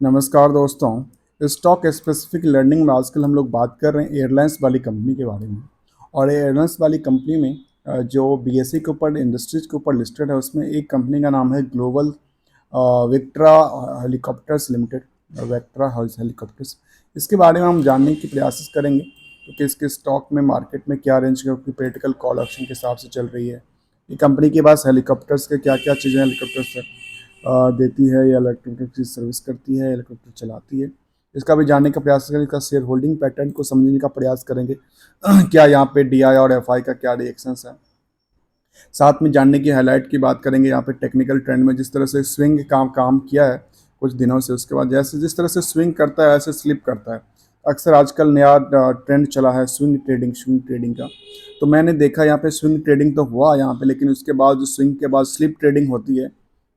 नमस्कार दोस्तों। Stock specific learning में आजकल हम लोग बात कर रहे हैं एयरलाइंस वाली कंपनी के बारे में। और एयरलाइंस वाली कंपनी में जो बीएसई के ऊपर इंडस्ट्रीज के ऊपर लिस्टेड है, उसमें एक कंपनी का नाम है global Vectra helicopters limited. Vectra helicopters, इसके बारे में हम जानने की प्रयास करेंगे तो किसके स्टॉक में मार्केट में क्या रेंज की प्रैक्टिकल कॉल ऑप्शन के हिसाब से चल रही है। ये कंपनी के पास हेलीकॉप्टर्स के क्या क्या चीज़ें हेलीकॉप्टर्स देती है, या हेलीकॉप्टर की सर्विस करती है, हेलीकॉप्टर चलाती है, इसका भी जानने का प्रयास करेंगे। इसका शेयर होल्डिंग पैटर्न को समझने का प्रयास करेंगे। क्या यहाँ पे डीआई और एफआई का क्या रिएक्शंस है, साथ में जानने की हाईलाइट की बात करेंगे। यहाँ पे टेक्निकल ट्रेंड में जिस तरह से स्विंग काम किया है कुछ दिनों से, उसके बाद जैसे जिस तरह से स्विंग करता है ऐसे स्लिप करता है। अक्सर आजकल नया ट्रेंड चला है स्विंग ट्रेडिंग का। तो मैंने देखा यहाँ पे स्विंग ट्रेडिंग तो हुआ यहाँ पे, लेकिन उसके बाद जो स्विंग के बाद स्लिप ट्रेडिंग होती है,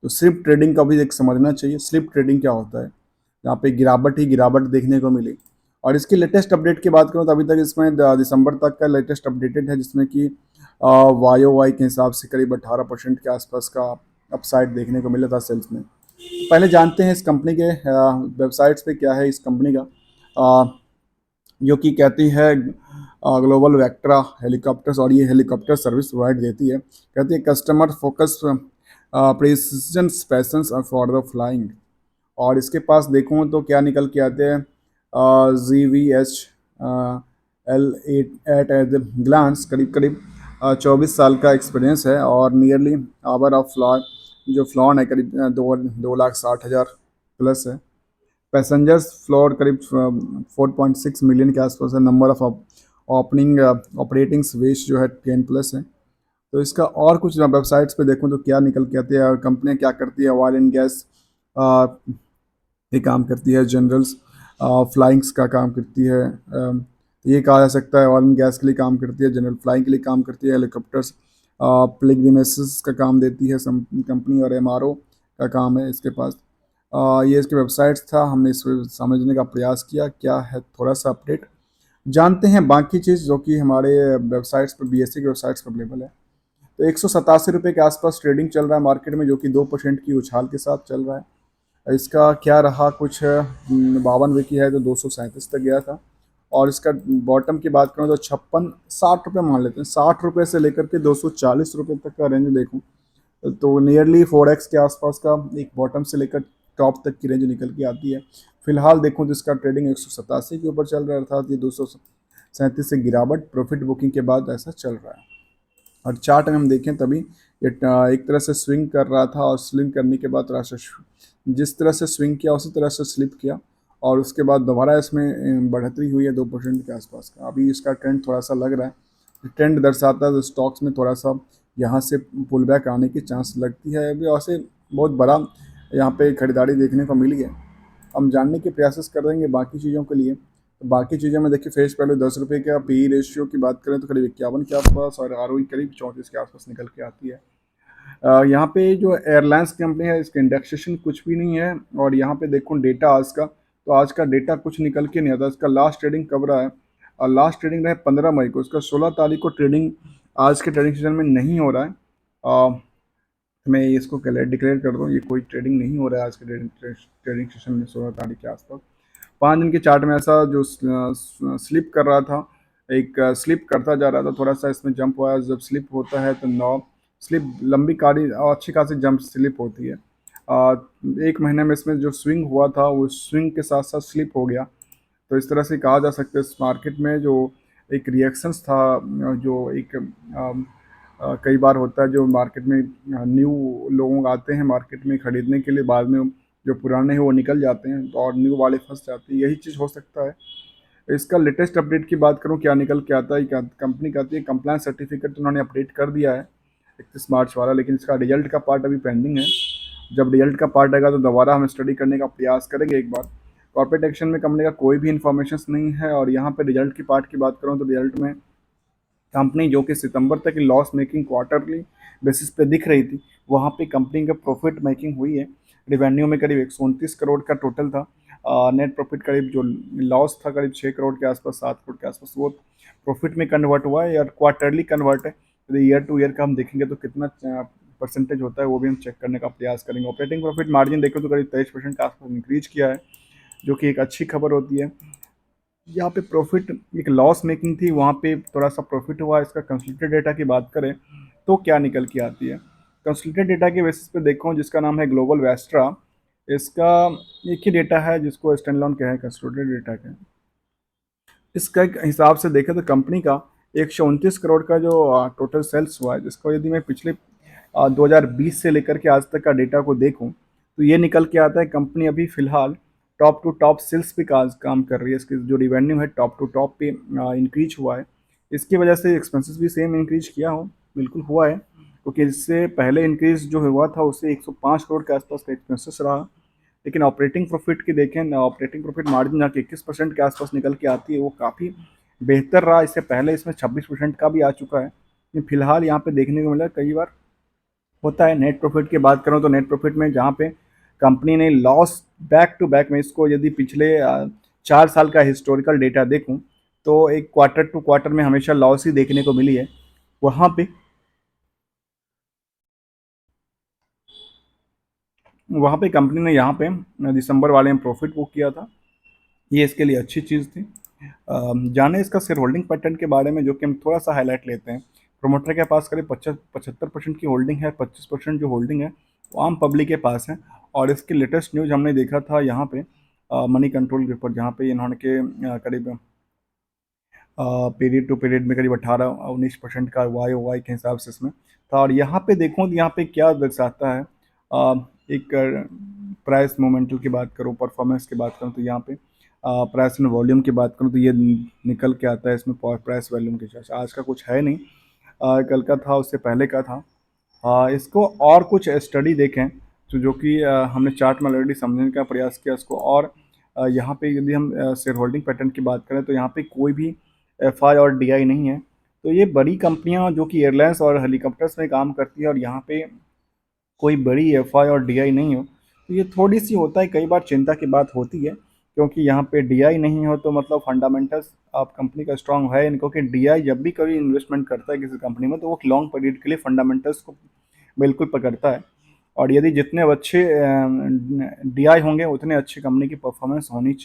तो स्लिप ट्रेडिंग का भी एक समझना चाहिए। स्लिप ट्रेडिंग क्या होता है, यहाँ पे गिरावट ही गिरावट देखने को मिली। और इसकी लेटेस्ट अपडेट की बात करूँ तो अभी तक इसमें दिसंबर तक का लेटेस्ट अपडेटेड है, जिसमें कि वाई ओ वाई के हिसाब से करीब 18% के आसपास का अपसाइड देखने को मिला था सेल्स में। पहले जानते हैं इस कंपनी के वेबसाइट्स पे क्या है इस कंपनी का, जो कि कहती है ग्लोबल वेक्ट्रा हेलीकॉप्टर्स, और ये हेलीकॉप्टर सर्विस प्रोवाइड देती है। कहती है customer focus precision patience for the flying. और इसके पास देखूँ तो क्या निकल के आते हैं, GVH L8 at the glance करीब करीब 24 साल का एक्सपीरियंस है, और नियरली आवर ऑफ फ्लॉन जो फ्लॉन है करीब 2,60,000 प्लस है। पैसेंजर्स फ्लोर करीब 4.6 मिलियन के आसपास है। Number of opening operating wage जो है 10 प्लस है। तो इसका और कुछ वेबसाइट्स पे देखूँ तो क्या निकल के आती है, और कंपनियाँ क्या करती है। ऑयल एंड गैस ये काम करती है, जनरल्स फ्लाइंग्स का काम करती है। ये कहा जा सकता है ऑयल एंड गैस के लिए काम करती है, जनरल फ्लाइंग के लिए काम करती है। हेलीकॉप्टर्स पिलग्रिमेजेस का काम देती है कंपनी, और एमआरओ का काम है इसके पास। ये इसके वेबसाइट्स था, हमने इसको समझने का प्रयास किया क्या है, थोड़ा सा अपडेट जानते हैं। बाकी चीज़ जो कि हमारे वेबसाइट्स पर बीएससी के वेबसाइट्स पर अवेलेबल है। तो 187 रुपये के आसपास ट्रेडिंग चल रहा है मार्केट में, जो कि 2% की उछाल के साथ चल रहा है। इसका क्या रहा, कुछ 52 की है तो 237 तक गया था। और इसका बॉटम की बात करूँ तो 56-60 रुपये मान लेते हैं, 60 रुपये से लेकर के 240 रुपये तक का रेंज देखूँ तो नियरली 4x के आसपास का एक बॉटम से लेकर टॉप तक की रेंज निकल के आती है। फिलहाल देखूँ तो इसका ट्रेडिंग 187 के ऊपर चल रहा है, अर्थात ये 237 से गिरावट प्रॉफिट बुकिंग के बाद ऐसा चल रहा है। और चार्ट में हम देखें तभी ये एक तरह से स्विंग कर रहा था, और स्विंग करने के बाद जिस तरह से स्विंग किया उसी तरह से स्लिप किया, और उसके बाद दोबारा इसमें बढ़ोतरी हुई है 2% के आसपास का। अभी इसका ट्रेंड थोड़ा सा लग रहा है, ट्रेंड दर्शाता है तो स्टॉक्स में थोड़ा सा यहाँ से पुल बैक आने की चांस लगती है। अभी वैसे बहुत बड़ा यहाँ पे खरीदारी देखने को मिली है। हम जानने के प्रयास कर रहेंगे बाकी चीज़ों के लिए। तो बाकी चीज़ें में देखिए, फेस वैल्यू 10 रुपये का, पी रेशियो की बात करें तो करीब 51 के आसपास, और आर करीब 34 के आसपास निकल के आती है। यहाँ पे जो एयरलाइंस कंपनी है इसका इंडेक्सेशन कुछ भी नहीं है। और यहाँ पे देखो डेटा आज का, तो आज का डेटा कुछ निकल के नहीं आता। इसका लास्ट ट्रेडिंग कब रहा है, और लास्ट ट्रेडिंग रहा है 15 मई को। इसका 16 तारीख को ट्रेडिंग आज के ट्रेडिंग सेशन में नहीं हो रहा है। मैं इसको डिक्लेयर कर दूँ, ये कोई ट्रेडिंग नहीं हो रहा है आज के ट्रेडिंग सेशन में 16 तारीख के आसपास। 5 दिन के चार्ट में ऐसा जो स्लिप कर रहा था, एक स्लिप करता जा रहा था, थोड़ा सा इसमें जंप हुआ है। जब स्लिप होता है तो स्लिप लंबी कारी अच्छी खासी जंप स्लिप होती है। एक महीने में इसमें जो स्विंग हुआ था वो स्विंग के साथ साथ स्लिप हो गया। तो इस तरह से कहा जा सकता है इस मार्केट में जो एक रिएक्शंस था, जो एक कई बार होता है जो मार्केट में न्यू लोग आते हैं मार्केट में ख़रीदने के लिए, बाद में जो पुराने हैं वो निकल जाते हैं और न्यू वाले फंस जाते हैं, यही चीज़ हो सकता है। इसका लेटेस्ट अपडेट की बात करूँ क्या निकल के आता है, क्या कंपनी कहती है कंप्लायंस सर्टिफिकेट तो उन्होंने अपडेट कर दिया है 31 मार्च वाला, लेकिन इसका रिजल्ट का पार्ट अभी पेंडिंग है। जब रिजल्ट का पार्ट आएगा तो दोबारा हम स्टडी करने का प्रयास करेंगे एक बार। कॉर्पोरेट एक्शन में कंपनी का कोई भी इन्फॉर्मेशन नहीं है। और यहाँ पे रिजल्ट की पार्ट की बात करूँ तो रिजल्ट में कंपनी जो कि सितंबर तक लॉस मेकिंग क्वार्टरली बेसिस पे दिख रही थी, वहाँ पे कंपनी का प्रॉफिट मेकिंग हुई है। रिवेन्यू में करीब 129 करोड़ का टोटल था। नेट प्रॉफिट करीब जो लॉस था करीब 6 करोड़ के आसपास, 7 करोड़ के आसपास, वो प्रॉफिट में कन्वर्ट हुआ है, या क्वार्टरली कन्वर्ट है। तो ईयर टू ईयर का हम देखेंगे तो कितना परसेंटेज होता है वो भी हम चेक करने का प्रयास करेंगे। ऑपरेटिंग प्रॉफिट मार्जिन देखें तो करीब 23% के आसपास इंक्रीज किया है, जो कि एक अच्छी खबर होती है। यहाँ पे प्रॉफिट एक लॉस मेकिंग थी, वहाँ पे थोड़ा सा प्रॉफिट हुआ। इसका कंसोलिडेटेड डेटा की बात करें तो क्या निकल के आती है, कंसोलिडेटेड डेटा के बेसिस पे देखो, जिसका नाम है ग्लोबल वेस्ट्रा। इसका एक ही डेटा है जिसको स्टैंडअलोन कहे कंसोलिडेटेड डेटा के। इसका एक हिसाब से देखें तो कंपनी का 129 करोड़ का जो टोटल सेल्स हुआ है, जिसको यदि मैं पिछले 2020 से लेकर के आज तक का डेटा को देखूं तो ये निकल के आता है कंपनी अभी फिलहाल टॉप टू टॉप सेल्स पे काम कर रही है। इसकी जो रिवेन्यू है टॉप टू टॉप पे इंक्रीज हुआ है। इसकी वजह से एक्सपेंसेस भी सेम इंक्रीज किया हो, बिल्कुल हुआ है, क्योंकि इससे पहले इंक्रीज जो हुआ था उससे 105 करोड़ के आसपास का एक्सपेंसेस रहा। लेकिन ऑपरेटिंग प्रॉफिट की देखें ना, ऑपरेटिंग प्रॉफिट मार्जिन जहाँ 21% के आसपास निकल के आती है, वो काफ़ी बेहतर रहा। इससे पहले इसमें 26% का भी आ चुका है। लेकिन फिलहाल यहाँ पे देखने को मिला कई बार होता है। नेट प्रॉफिट की बात करूँ तो नेट प्रॉफिट में जहाँ पे कंपनी ने लॉस बैक टू बैक में, इसको यदि पिछले 4 साल का हिस्टोरिकल डेटा देखूँ तो एक क्वार्टर टू क्वार्टर में हमेशा लॉस ही देखने को मिली है। वहाँ पे कंपनी ने यहाँ पे दिसंबर वाले में प्रॉफिट बुक किया था, ये इसके लिए अच्छी चीज़ थी। जाने इसका शेयर होल्डिंग पैटर्न के बारे में, जो कि हम थोड़ा सा हाईलाइट लेते हैं। प्रोमोटर के पास करीब 75% की होल्डिंग है, 25% जो होल्डिंग है वो आम पब्लिक के पास है। और इसकी लेटेस्ट न्यूज़ हमने देखा था यहाँ पे मनी कंट्रोल के ऊपर, जहाँ पे इन्होंने के करीब पीरियड टू पीरियड में करीब 18-19% का वाई के हिसाब से इसमें था। और यहाँ पे देखूँ तो यहाँ पे क्या दर्शाता है, एक प्राइस मोमेंटल की बात करूँ, परफॉर्मेंस की बात करूँ तो यहाँ पे प्राइस एंड वॉल्यूम की बात करूँ तो ये निकल के आता है इसमें प्राइस वॉल्यूम के हिसाब से। आज का कुछ है नहीं, कल का था, उससे पहले का था। इसको और कुछ स्टडी देखें तो जो कि हमने चार्ट में ऑलरेडी समझने का प्रयास किया इसको। और यहाँ पे यदि हम शेयर होल्डिंग पैटर्न की बात करें तो यहाँ पे कोई भी एफआई और डीआई नहीं है। तो ये बड़ी कंपनियां जो कि एयरलाइंस और हेलीकॉप्टर्स में काम करती है और यहाँ पे कोई बड़ी एफआई और डीआई नहीं हो, तो ये थोड़ी सी होता है, कई बार चिंता की बात होती है। क्योंकि यहाँ पे डीआई नहीं हो तो मतलब फंडामेंटल्स आप कंपनी का स्ट्रांग है नहीं, क्योंकि डीआई जब भी कभी इन्वेस्टमेंट करता है किसी कंपनी में तो वो लॉन्ग पीरियड के लिए फंडामेंटल्स को बिल्कुल पकड़ता है। और यदि जितने अच्छे डीआई होंगे उतने अच्छी कंपनी की परफॉर्मेंस होनी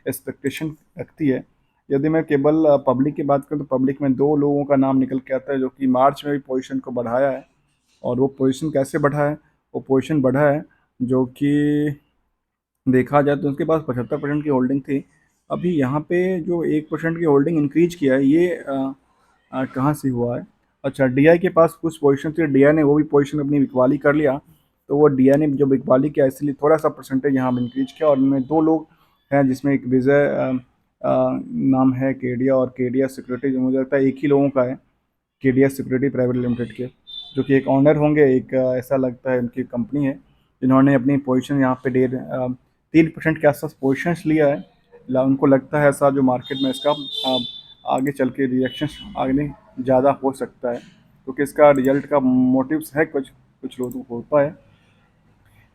एक्सपेक्टेशन रखती है। यदि मैं केवल पब्लिक की बात करूँ तो पब्लिक में दो लोगों का नाम निकल के आता है जो कि मार्च में भी पोजीशन को बढ़ाया है। और वो पोजीशन कैसे बढ़ा है, वो पोजीशन बढ़ा है जो कि देखा जाए तो उसके पास 75% की होल्डिंग थी। अभी यहाँ पे जो 1% की होल्डिंग इंक्रीज किया है, ये कहाँ से हुआ है? अच्छा, डीआई के पास कुछ पोजीशन थी, डीआई ने वो भी पोजीशन अपनी बिकवाली कर लिया। तो वो डीआई ने जो बिकवाली किया इसलिए थोड़ा सा परसेंटेज यहाँ पर इंक्रीज किया। और उनमें दो लोग हैं जिसमें एक विजय नाम है केडिया, और केडिया सिक्योरिटी जो मुझे लगता है एक ही लोगों का है, केडिया सिक्योरिटी प्राइवेट लिमिटेड के, जो कि एक ऑनर होंगे। एक ऐसा लगता है उनकी कंपनी है जिन्होंने अपनी पोजीशन यहाँ पे 3% के आसपास पोजिशंस लिया है। उनको लगता है ऐसा जो मार्केट में इसका आगे चल के रिएक्शन आगे ज़्यादा हो सकता है, क्योंकि इसका रिजल्ट का मोटिव्स है, कुछ कुछ लोगों को होता है।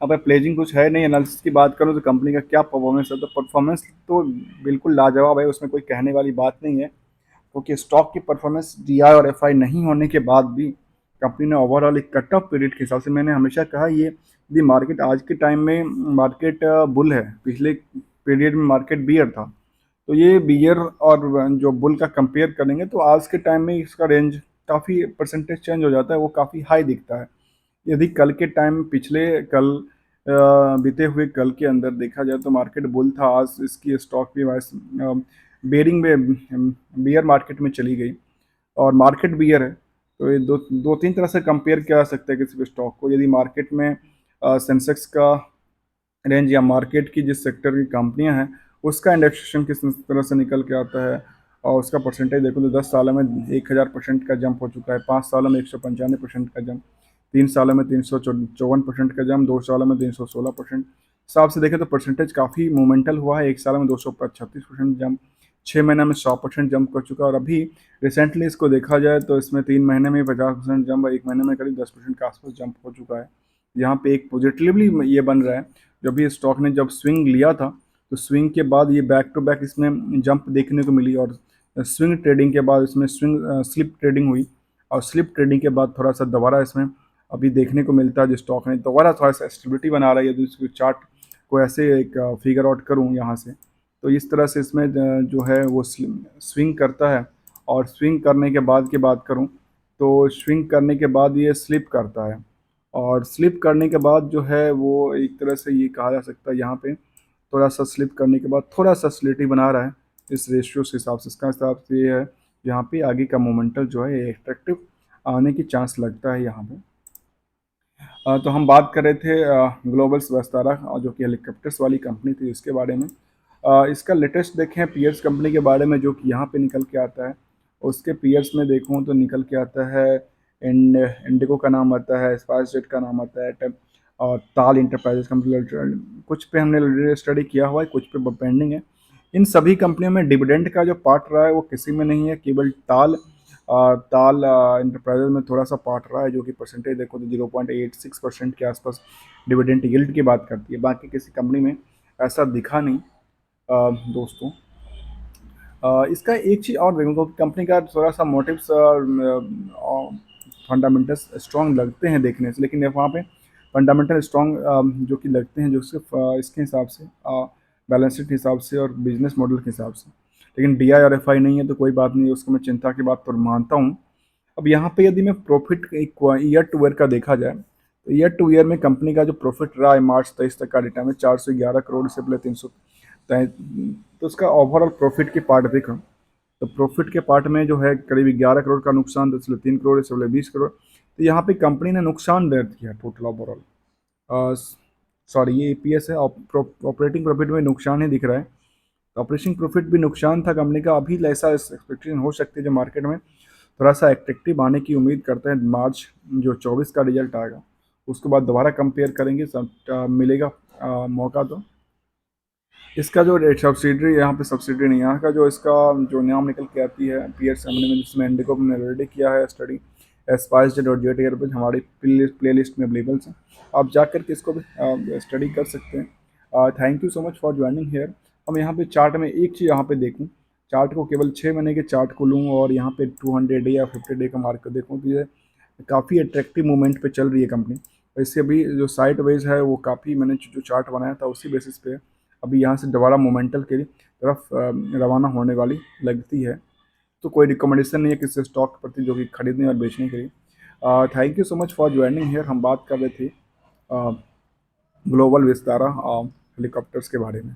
अब प्लेजिंग कुछ है नहीं। एनालिसिस की बात करूँ तो कंपनी का क्या परफॉर्मेंस है, तो परफॉर्मेंस तो बिल्कुल लाजवाब है, उसमें कोई कहने वाली बात नहीं है। क्योंकि स्टॉक की परफॉर्मेंस डीआई और एफआई नहीं होने के बाद भी कंपनी ने ओवरऑल एक कट ऑफ पीरियड के हिसाब से, मैंने हमेशा कहा ये यदि मार्केट आज के टाइम में मार्केट बुल है, पिछले पीरियड में मार्केट बियर था, तो ये बियर और जो बुल का कंपेयर करेंगे तो आज के टाइम में इसका रेंज काफ़ी परसेंटेज चेंज हो जाता है, वो काफ़ी हाई दिखता है। यदि कल के टाइम पिछले कल बीते हुए कल के अंदर देखा जाए तो मार्केट बुल था, आज इसकी स्टॉक भी वाइस बेरिंग में बियर मार्केट में चली गई और मार्केट बियर है। तो ये दो दो तीन तरह से कंपेयर किया जा सकता है किसी भी स्टॉक को। यदि मार्केट में सेंसेक्स का रेंज या मार्केट की जिस सेक्टर की कंपनियां हैं उसका इंडेक्सेशन किस तरह से निकल के आता है, और उसका परसेंटेज देखो तो 10 सालों में 1000% का जंप हो चुका है, 5 सालों में 195% का जंप, 3 सालों में 354% का जंप, 2 सालों में 316%। हिसाब से देखें तो परसेंटेज काफ़ी मोमेंटल हुआ है। 1 साल में 236% जंप, 6 महीना में 100% जंप कर चुका है। और अभी रिसेंटली इसको देखा जाए तो इसमें 3 महीने में 50% जंप, 1 महीने में करीब 10% के आसपास जंप हो चुका है। यहाँ पे एक पॉजिटिवली ये बन रहा है, जब भी स्टॉक ने जब स्विंग लिया था तो स्विंग के बाद ये बैक टू बैक इसमें जंप देखने को मिली। और स्विंग ट्रेडिंग के बाद इसमें स्लिप ट्रेडिंग हुई, और स्लिप ट्रेडिंग के बाद थोड़ा सा दोबारा इसमें अभी देखने को मिलता है जो स्टॉक है, दोबारा थोड़ा सा स्टेबिलिटी बना रहा है। यदि उसके चार्ट को ऐसे एक फिगर आउट करूँ यहाँ से, तो इस तरह से इसमें जो है वो स्विंग करता है, और स्विंग करने के बाद की बात करूँ तो स्विंग करने के बाद ये स्लिप करता है, और स्लिप करने के बाद जो है वो एक तरह से ये कहा जा सकता है यहाँ पे थोड़ा सा स्लिप करने के बाद थोड़ा सा स्लिटी बना रहा है इस रेशियो के हिसाब से। इसका हिसाब से ये है यहाँ पे आगे का मोमेंटल जो है एट्रैक्टिव आने की चांस लगता है यहाँ पे। तो हम बात कर रहे थे ग्लोबल्स वस्तारा, जो कि हेलीकॉप्टर्स वाली कंपनी थी, इसके बारे में। इसका लेटेस्ट देखें पीयर्स कंपनी के बारे में, जो कि यहाँ पे निकल के आता है। उसके पीयर्स में देखूँ तो निकल के आता है इंडिगो का नाम आता है, स्पाइस जेट का नाम आता है, और ताल इंटरप्राइजेस कंपनी, कुछ पे हमने स्टडी किया हुआ है, कुछ पे पेंडिंग है। इन सभी कंपनियों में डिविडेंड का जो पार्ट रहा है वो किसी में नहीं है, केवल ताल इंटरप्राइजेज में थोड़ा सा पार्ट रहा है, जो कि परसेंटेज देखो तो 0.86% के आसपास डिविडेंड यील्ड की बात करती है। बाकी किसी कंपनी में ऐसा दिखा नहीं दोस्तों। इसका एक चीज़ और देखो, कंपनी का थोड़ा सा मोटिव्स फंडामेंटल्स स्ट्रॉन्ग लगते हैं देखने से, लेकिन वहाँ पे फंडामेंटल स्ट्रॉन्ग जो कि लगते हैं, जो सिर्फ इसके हिसाब से बैलेंस शीट के हिसाब से और बिजनेस मॉडल के हिसाब से, लेकिन डी आई और एफ आई नहीं है, तो कोई बात नहीं, उसको मैं चिंता की बात पर मानता हूँ। अब यहाँ पे यदि मैं प्रॉफिट एक ईयर टू ईयर का देखा जाए, तो ईयर टू ईयर में कंपनी का जो प्रॉफिट रहा है मार्च 23 तक का डेटा में 411 करोड़ से पहले 300, तो उसका ओवरऑल प्रॉफिट के पार्ट देखा तो प्रॉफिट के पार्ट में जो है करीब 11 करोड़ का नुकसान, 3 करोड़ से पहले 20 करोड़। तो यहाँ पे कंपनी ने नुकसान दर्ज किया टोटल ओवरऑल। सॉरी, ये ईपीएस है, ऑपरेटिंग प्रॉफिट में नुकसान ही दिख रहा है। ऑपरेटिंग प्रॉफिट भी नुकसान था कंपनी का। अभी ऐसा एक्सपेक्टेशन हो सकती है जो मार्केट में थोड़ा सा एट्रैक्टिव आने की उम्मीद करते हैं। मार्च जो 24 का रिजल्ट आएगा उसके बाद दोबारा कंपेयर करेंगे, मिलेगा मौका। तो इसका जो सब्सिडरी, यहाँ पे सब्सिडरी नहीं, यहाँ का जो इसका जो नाम निकल के आती है पीयर्स कंपनी में, जिसमें इंडिको ने ऑलरेडी किया है स्टडी, स्पाइस जेट और जेट एयरवेज हमारी प्ले लिस्ट में अवेलेबल हैं। आप जा कर के इसको भी स्टडी कर सकते हैं। Thank you so much for joining here. हम यहाँ पे चार्ट में एक चीज़ यहाँ पे देखूँ, चार्ट को केवल 6 महीने के चार्ट को लूँ और यहाँ पे 200 डे या 50 डे का मार्केट देखूँ, तो ये काफ़ी अट्रैक्टिव मूवमेंट पे चल रही है कंपनी। इससे अभी जो साइड वेज है वो काफ़ी, मैंने जो चार्ट बनाया था उसी बेसिस पे अभी यहाँ से दोबारा मोमेंटल की तरफ रवाना होने वाली लगती है। तो कोई रिकमेंडेशन नहीं है किसी स्टॉक के प्रति जो कि खरीदने और बेचने के लिए। Thank you so much for joining here. हम बात कर रहे थे ग्लोबल विस्तारा हेलीकॉप्टर्स के बारे में।